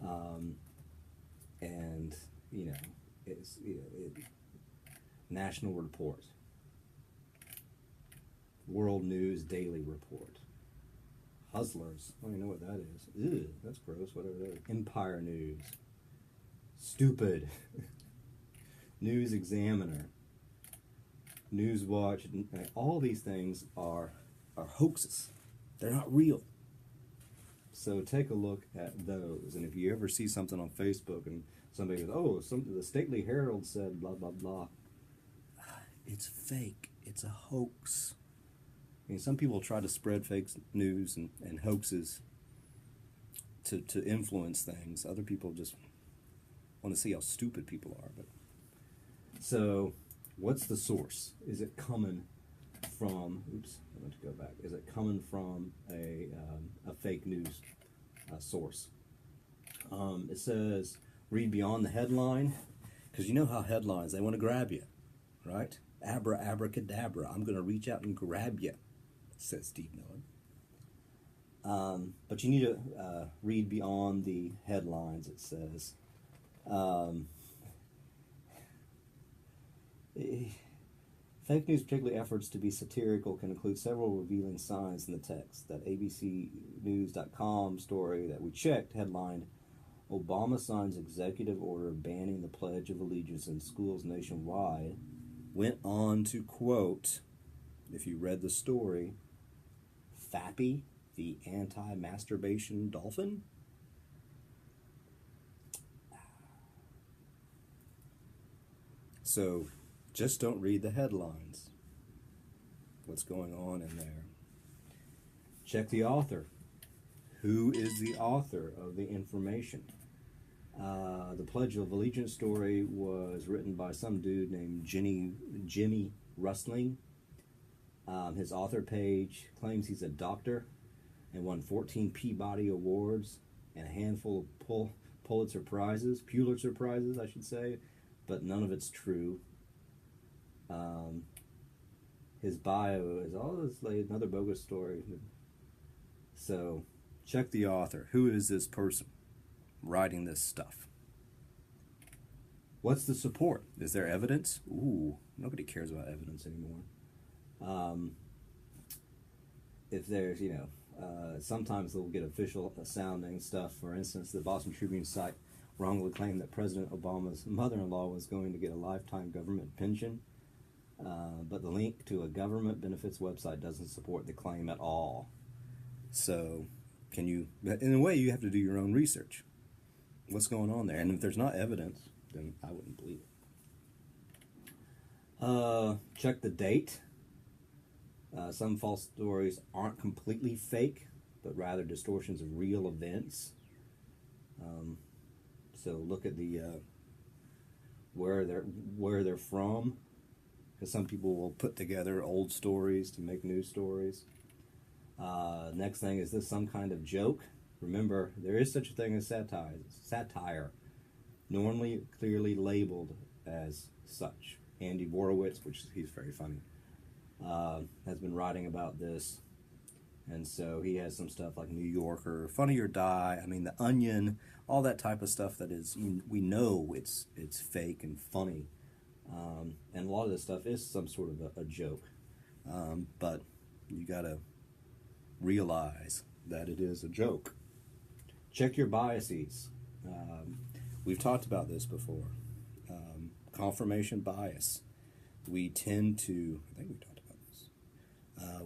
um, and it's National Report, World News Daily Report, Hustlers. I don't even know what that is. Ew, that's gross. Whatever that is. Empire News, Stupid, News Examiner, Newswatch. All these things are hoaxes. They're not real. So take a look at those. And if you ever see something on Facebook and somebody goes, "Oh, the Stately Herald said blah blah blah," it's fake. It's a hoax. I mean, some people try to spread fake news and hoaxes to influence things. Other people just want to see how stupid people are. But so, what's the source? Is it coming from? Oops, I want to go back. Is it coming from a fake news source? It says read beyond the headline, because you know how headlines, they want to grab you, right? Abracadabra, I'm going to reach out and grab you, says Steve Miller. But you need to read beyond the headlines, it says. Fake news, particularly efforts to be satirical, can include several revealing signs in the text. That ABCnews.com story that we checked headlined, "Obama signs executive order banning the Pledge of Allegiance in schools nationwide," went on to quote, if you read the story, Fappy, the anti-masturbation dolphin. So just don't read the headlines. What's going on in there? Check the author. Who is the author of the information? The Pledge of Allegiance story was written by some dude named Jimmy Rustling. His author page claims he's a doctor and won 14 Peabody Awards and a handful of Pulitzer Prizes, I should say, but none of it's true. His bio is all this, like, another bogus story. So check the author. Who is this person writing this stuff? What's the support? Is there evidence? Ooh, nobody cares about evidence anymore. If there's, sometimes they'll get official sounding stuff. For instance, the Boston Tribune site wrongly claimed that President Obama's mother-in-law was going to get a lifetime government pension, but the link to a government benefits website doesn't support the claim at all. So, in a way, you have to do your own research. What's going on there? And if there's not evidence, then I wouldn't believe it. Check the date. Some false stories aren't completely fake, but rather distortions of real events. So look at the where they're from, because some people will put together old stories to make new stories. Next thing, is this some kind of joke? Remember, there is such a thing as satire, normally clearly labeled as such. Andy Borowitz, which he's very funny, has been writing about this, and so he has some stuff like New Yorker, Funny or Die, I mean, The Onion, all that type of stuff that is, we know it's fake and funny, and a lot of this stuff is some sort of a joke, but you gotta realize that it is a joke. Check your biases. We've talked about this before. Confirmation bias. We tend to, I think we talked about this,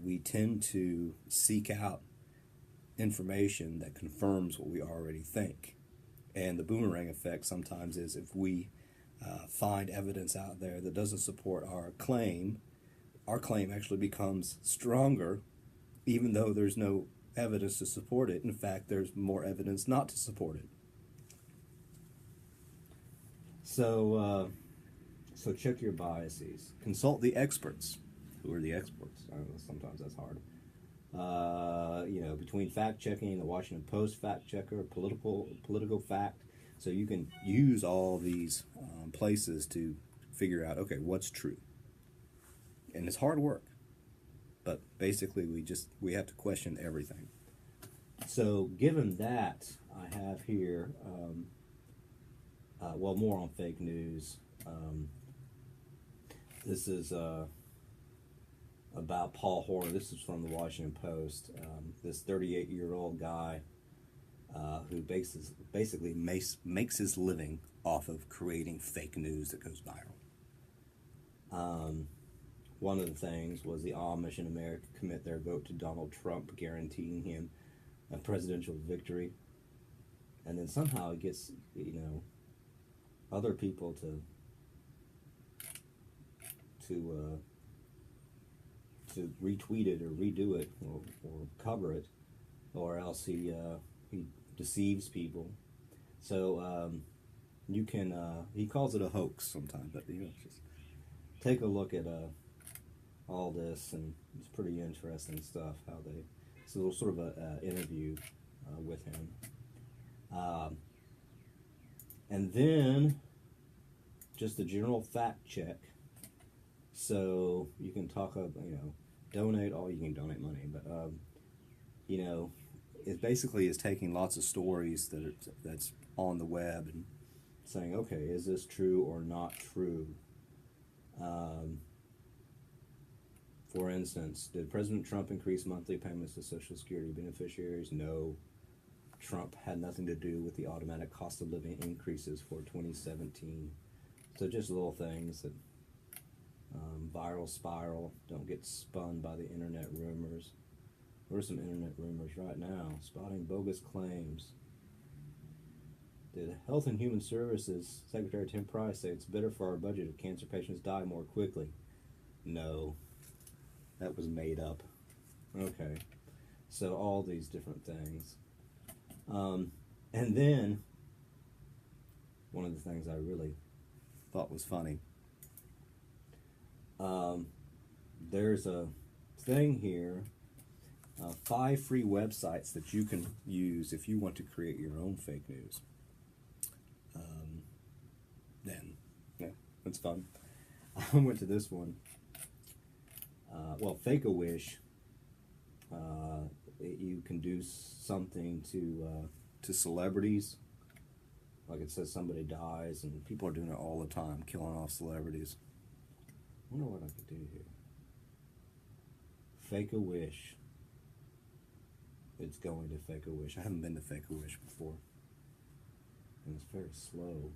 we tend to seek out information that confirms what we already think. And the boomerang effect sometimes is, if we find evidence out there that doesn't support our claim actually becomes stronger, even though there's no evidence to support it. In fact, there's more evidence not to support it. So check your biases. Consult the experts. Who are the experts? I don't know, sometimes that's hard. Between fact checking, the Washington Post fact checker, political fact. So you can use all these places to figure out, okay, what's true. And it's hard work. But basically, we have to question everything. So given that, I have here, well, more on fake news. This is about Paul Horner. This is from the Washington Post. This 38-year-old guy who basically makes his living off of creating fake news that goes viral. One of the things was the Amish in America commit their vote to Donald Trump, guaranteeing him a presidential victory. And then somehow it gets, other people to retweet it or redo it or cover it, or else he deceives people. So you can he calls it a hoax sometimes, but just take a look at all this, and it's pretty interesting stuff. How it's a little sort of a interview with him, and then just a general fact check. So you can talk about, donate, you can donate money, but it basically is taking lots of stories that's on the web and saying, okay, is this true or not true? For instance, did President Trump increase monthly payments to Social Security beneficiaries? No. Trump had nothing to do with the automatic cost of living increases for 2017. So just little things that viral spiral, don't get spun by the internet rumors. What are some internet rumors right now? Spotting bogus claims. Did Health and Human Services Secretary Tim Price say it's better for our budget if cancer patients die more quickly? No. That was made up. Okay. So all these different things. And then, one of the things I really thought was funny, there's a thing here, 5 free websites that you can use if you want to create your own fake news. Then, yeah, that's fun. I went to this one. Fake-A-Wish. You can do something to celebrities. Like it says somebody dies, and people are doing it all the time, killing off celebrities. I wonder what I could do here. Fake-A-Wish. It's going to Fake-A-Wish. I haven't been to Fake-A-Wish before, and it's very slow.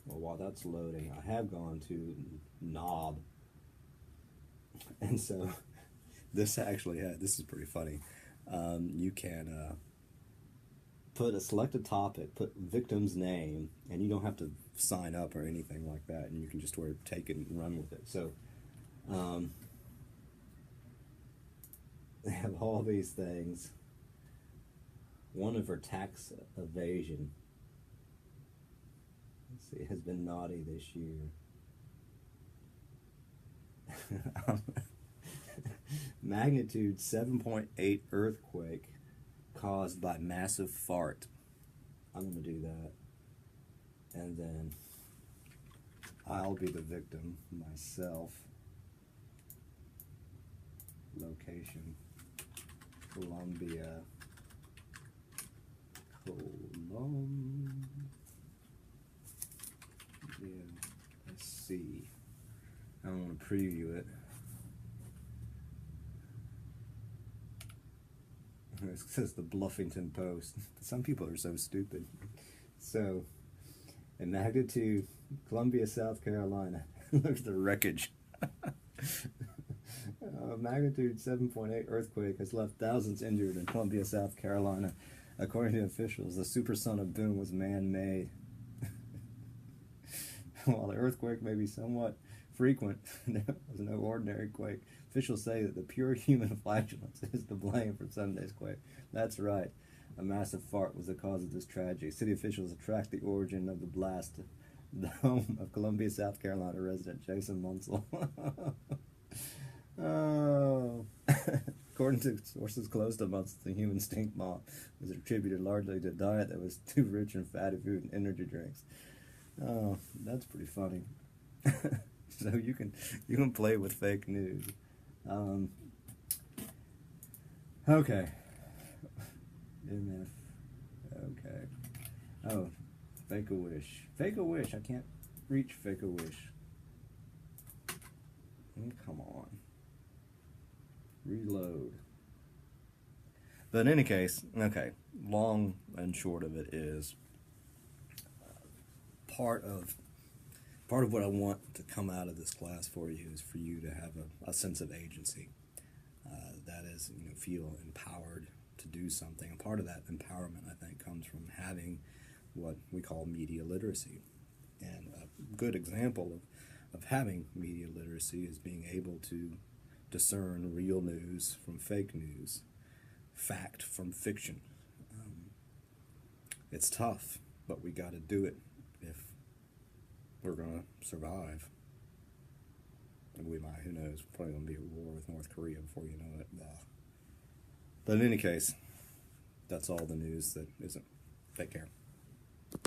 Well, while that's loading, I have gone to Knob, and so this is pretty funny. You can select a topic, put victim's name, and you don't have to sign up or anything like that, and you can just take it and run with it. So they have all these things. One of her tax evasion, let's see, has been naughty this year. Magnitude 7.8 earthquake caused by massive fart. I'm going to do that. And then I'll be the victim myself. Location: Columbia. Let's see. I don't want to preview it. It says the Bluffington Post. Some people are so stupid. So, in magnitude, Columbia, South Carolina. Look at the wreckage. Magnitude 7.8 earthquake has left thousands injured in Columbia, South Carolina. According to officials, the supersonic boom was man-made. While the earthquake may be somewhat frequent, there was no ordinary quake. Officials say that the pure human flatulence is to blame for Sunday's quake. That's right. A massive fart was the cause of this tragedy. City officials tracked the origin of the blast to the home of Columbia, South Carolina resident Jason Munsell. Oh. According to sources close to Munsell, the human stink bomb was attributed largely to a diet that was too rich in fatty food and energy drinks. Oh, that's pretty funny. So you can play with fake news. Okay, MF. Okay. Oh, Fake a Wish. Fake a Wish. I can't reach Fake a Wish. Come on. Reload. But in any case, okay, long and short of it is part of what I want to come out of this class for you is for you to have a sense of agency. That is, feel empowered to do something. And part of that empowerment, I think, comes from having what we call media literacy. And a good example of having media literacy is being able to discern real news from fake news, fact from fiction. It's tough, but we got to do it if we're going to survive. And we might, who knows, probably going to be at war with North Korea before you know it. But in any case, that's all the news that isn't